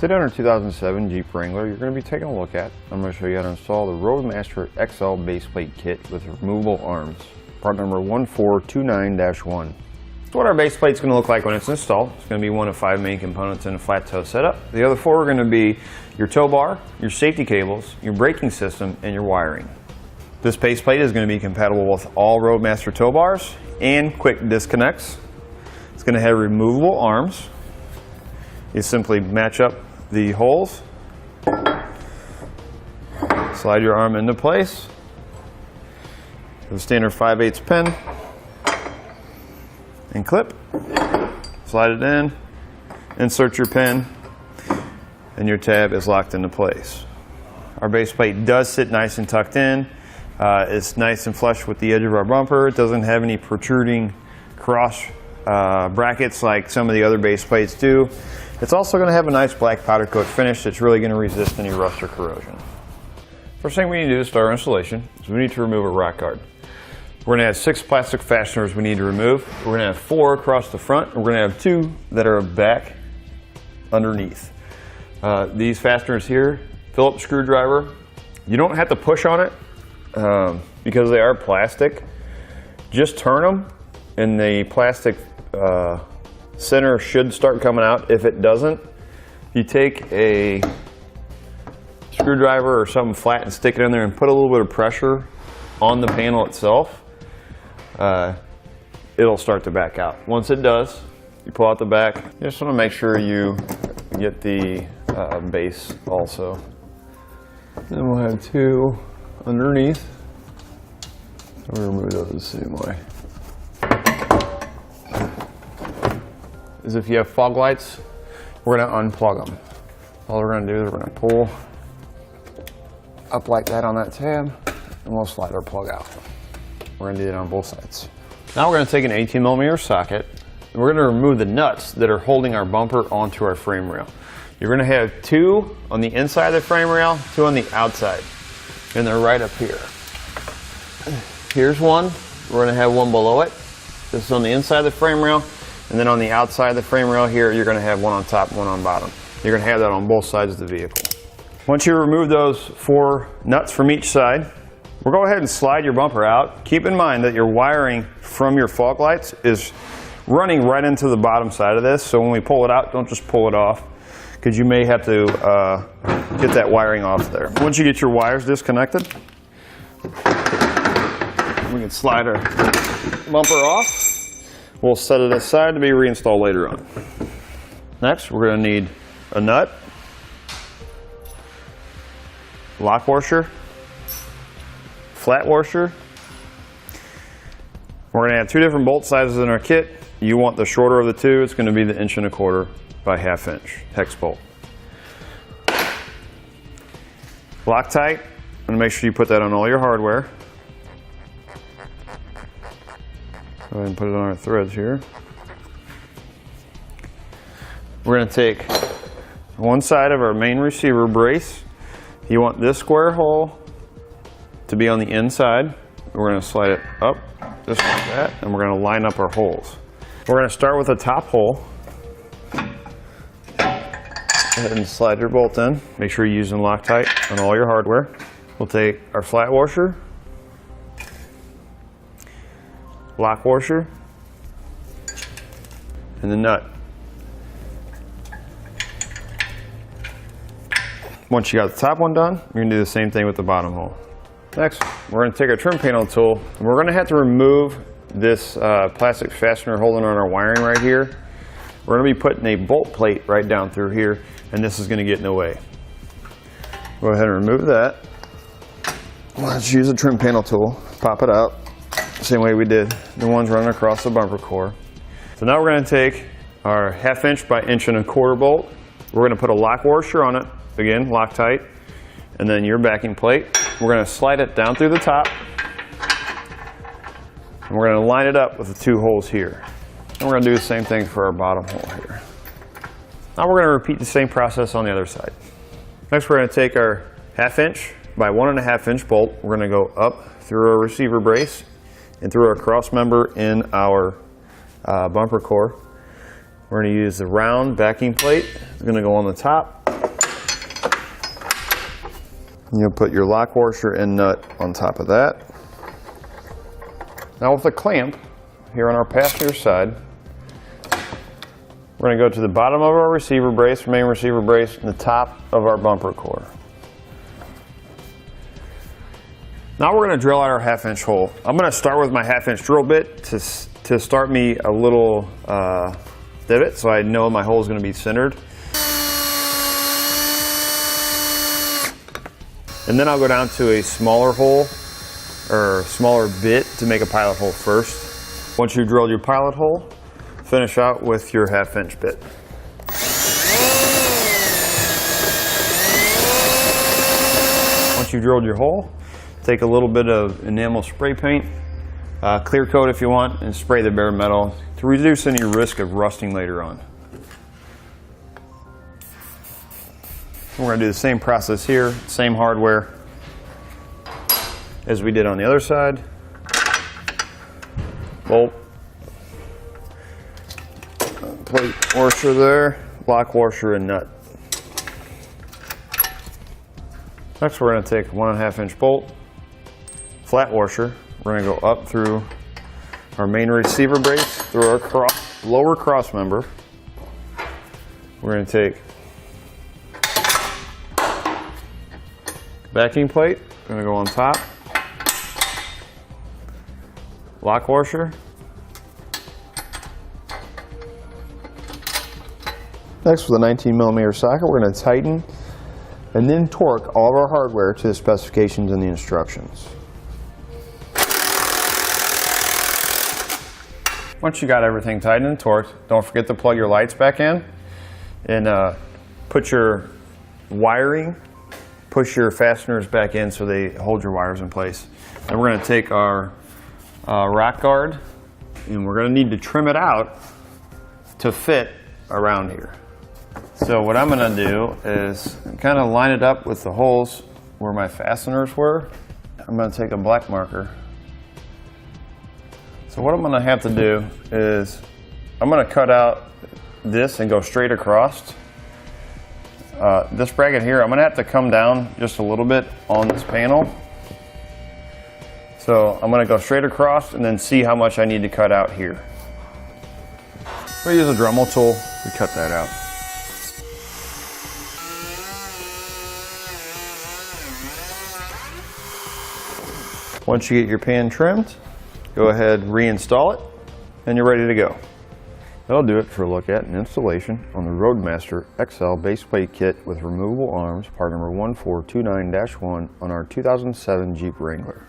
Today on our 2007 Jeep Wrangler, you're going to be taking a look at. I'm going to show you how to install the Roadmaster XL base plate kit with removable arms. Part number 1429-1. So what our base plate is going to look like when it's installed. It's going to be one of 5 main components in a flat toe setup. The other 4 are going to be your tow bar, your safety cables, your braking system, and your wiring. This base plate is going to be compatible with all Roadmaster tow bars and quick disconnects. It's going to have removable arms. You simply match up the holes, slide your arm into place with a standard 5/8 pin, and clip. Slide it in, insert your pin, and your tab is locked into place. Our base plate does sit nice and tucked in. It's nice and flush with the edge of our bumper. It doesn't have any protruding cross brackets like some of the other base plates do. It's also going to have a nice black powder coat finish that's really going to resist any rust or corrosion. First thing we need to do to start our installation is we need to remove a rock guard. We're going to have 6 plastic fasteners we need to remove. We're going to have 4 across the front. We're going to have 2 that are back underneath. These fasteners here, Phillips screwdriver. You don't have to push on it because they are plastic. Just turn them and the plastic center should start coming out. If it doesn't, you take a screwdriver or something flat and stick it in there and put a little bit of pressure on the panel itself. It'll start to back out. Once it does, you pull out the back. You just want to make sure you get the base also. Then we'll have 2 underneath. We'll remove those the same way. Is if you have fog lights, we're going to unplug them. All we're going to do is we're going to pull up like that on that tab, and we'll slide our plug out. We're going to do it on both sides. Now we're going to take an 18mm socket, and we're going to remove the nuts that are holding our bumper onto our frame rail. You're going to have 2 on the inside of the frame rail, 2 on the outside, and they're right up here. Here's one. We're going to have one below it. This is on the inside of the frame rail. And then on the outside of the frame rail here, you're going to have one on top, one on bottom. You're going to have that on both sides of the vehicle. Once you remove those 4 nuts from each side, we'll go ahead and slide your bumper out. Keep in mind that your wiring from your fog lights is running right into the bottom side of this. So when we pull it out, don't just pull it off, because you may have to get that wiring off there. Once you get your wires disconnected, we can slide our bumper off. We'll set it aside to be reinstalled later on. Next, we're going to need a nut, lock washer, flat washer. We're going to have 2 different bolt sizes in our kit. You want the shorter of the 2. It's going to be the 1¼ by 1/2 inch hex bolt. Loctite. I'm going to make sure you put that on all your hardware. Go ahead and put it on our threads here. We're going to take one side of our main receiver brace. You want this square hole to be on the inside. We're going to slide it up just like that, and we're going to line up our holes. We're going to start with the top hole. Go ahead and slide your bolt in. Make sure you're using Loctite on all your hardware. We'll take our flat washer, lock washer, and the nut. Once you got the top one done, you're going to do the same thing with the bottom hole. Next, we're going to take our trim panel tool, and we're going to have to remove this plastic fastener holding on our wiring right here. We're going to be putting a bolt plate right down through here, and this is going to get in the way. Go ahead and remove that. Let's use a trim panel tool, pop it out. Same way we did the ones running across the bumper core. So now we're going to take our 1/2 inch by 1¼ inch bolt. We're going to put a lock washer on it, again Loctite, and then your backing plate. We're going to slide it down through the top, and we're going to line it up with the 2 holes here. And we're going to do the same thing for our bottom hole here. Now we're going to repeat the same process on the other side. Next, we're going to take our 1/2 inch by 1½ inch bolt. We're going to go up through our receiver brace and through our cross member in our bumper core. We're going to use the round backing plate. It's going to go on the top. You'll put your lock washer and nut on top of that. Now with the clamp here on our passenger side, we're going to go to the bottom of our receiver brace, main receiver brace, and the top of our bumper core. Now we're going to drill out our 1/2-inch hole. I'm going to start with my 1/2-inch drill bit to start me a little divot so I know my hole is going to be centered. And then I'll go down to a smaller hole or smaller bit to make a pilot hole first. Once you drilled your pilot hole, finish out with your 1/2-inch bit. Once you've drilled your hole, take a little bit of enamel spray paint, clear coat if you want, and spray the bare metal to reduce any risk of rusting later on. We're going to do the same process here, same hardware as we did on the other side. Bolt, plate washer there, lock washer and nut. Next we're going to take a 1.5-inch bolt, flat washer. We're going to go up through our main receiver brace, through our lower cross member. We're going to take backing plate, going to go on top, lock washer. Next, with a 19mm socket, we're going to tighten and then torque all of our hardware to the specifications and the instructions. Once you got everything tightened and torqued, don't forget to plug your lights back in and put your wiring, push your fasteners back in so they hold your wires in place. And we're going to take our rack guard and we're going to need to trim it out to fit around here. So what I'm going to do is kind of line it up with the holes where my fasteners were. I'm going to take a black marker. So what I'm going to have to do is I'm going to cut out this and go straight across. This bracket here, I'm going to have to come down just a little bit on this panel. So I'm going to go straight across and then see how much I need to cut out here. We use a Dremel tool to cut that out. Once you get your pan trimmed, go ahead, reinstall it, and you're ready to go. That'll do it for a look at and installation on the Roadmaster XL base plate kit with removable arms, part number 1429-1 on our 2007 Jeep Wrangler.